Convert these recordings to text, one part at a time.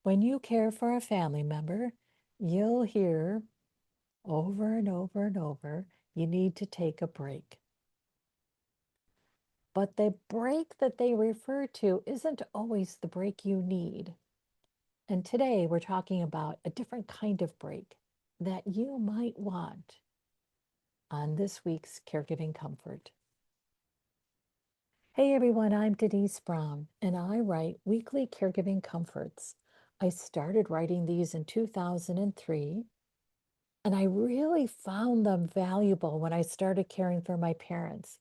When you care for a family member, you'll hear over and over and over, you need to take a break. But the break that they refer to isn't always the break you need. And today we're talking about a different kind of break that you might want on this week's Caregiving Comfort. Hey everyone, I'm Denise Brown, and I write weekly Caregiving Comforts. I started writing these in 2003, and I really found them valuable when I started caring for my parents.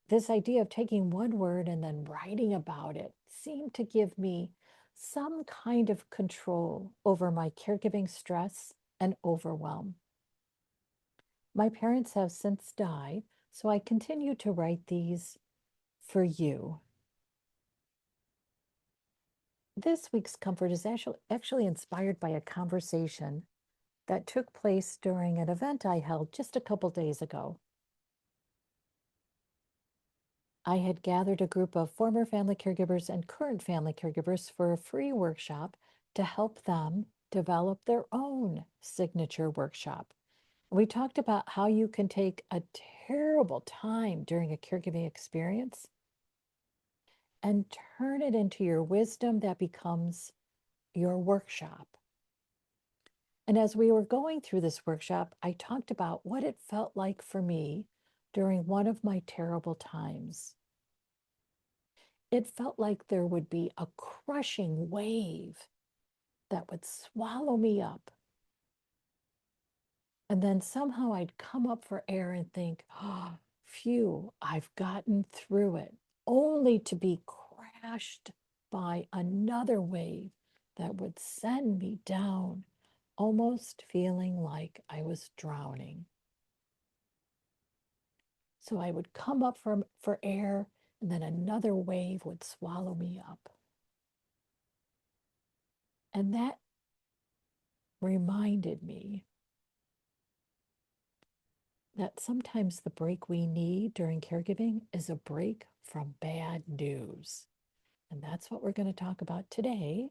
This idea of taking one word and then writing about it seemed to give me some kind of control over my caregiving stress and overwhelm. My parents have since died, so I continue to write these for you. This week's comfort is actually inspired by a conversation that took place during an event I held just a couple days ago. I had gathered a group of former family caregivers and current family caregivers for a free workshop to help them develop their own signature workshop. We talked about how you can take a terrible time during a caregiving experience and turn it into your wisdom that becomes your workshop. And as we were going through this workshop, I talked about what it felt like for me during one of my terrible times. It felt like there would be a crushing wave that would swallow me up. And then somehow I'd come up for air and think, oh, phew, I've gotten through it, only to be crashed by another wave that would send me down, almost feeling like I was drowning. So I would come up for air, and then another wave would swallow me up. And that reminded me that sometimes the break we need during caregiving is a break from bad news. And that's what we're going to talk about today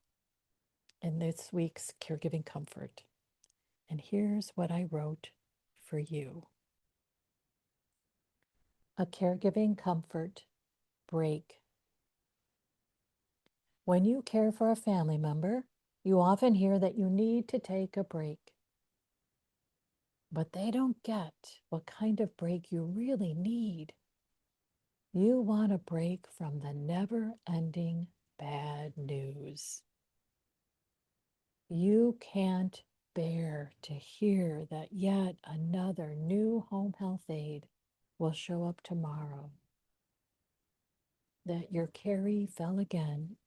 in this week's Caregiving Comfort. And here's what I wrote for you. A caregiving comfort break. When you care for a family member, you often hear that you need to take a break. But they don't get what kind of break you really need. You want a break from the never-ending bad news. You can't bear to hear that yet another new home health aide will show up tomorrow, that your carry fell again,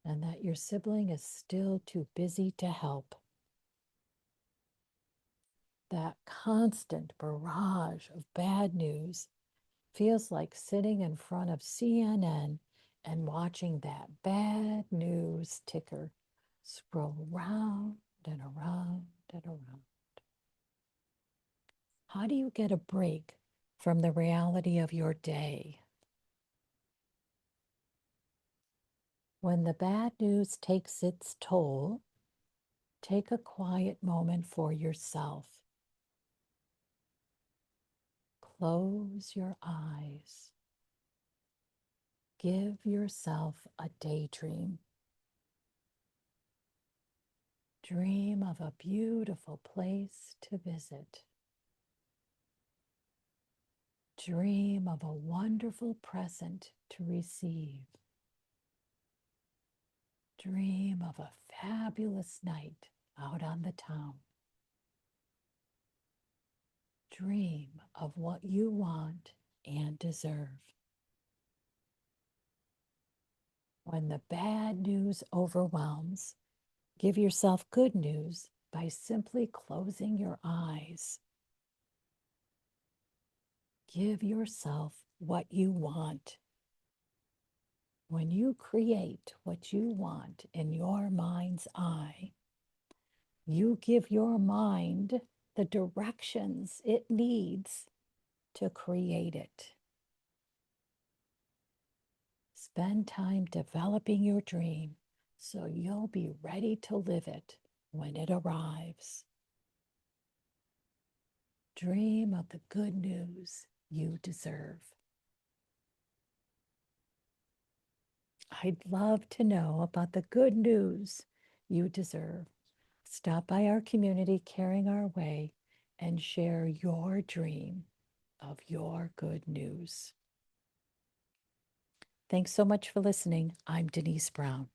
and that your sibling is still too busy to help. That constant barrage of bad news feels like sitting in front of CNN and watching that bad news ticker scroll round and around and around. How do you get a break from the reality of your day? When the bad news takes its toll, take a quiet moment for yourself. Close your eyes. Give yourself a daydream. Dream of a beautiful place to visit. Dream of a wonderful present to receive. Dream of a fabulous night out on the town. Dream of what you want and deserve. When the bad news overwhelms, give yourself good news by simply closing your eyes. Give yourself what you want. When you create what you want in your mind's eye, you give your mind the directions it needs to create it. Spend time developing your dream so you'll be ready to live it when it arrives. Dream of the good news you deserve. I'd love to know about the good news you deserve. Stop by our community, Caring Our Way, and share your dream of your good news. Thanks so much for listening. I'm Denise Brown.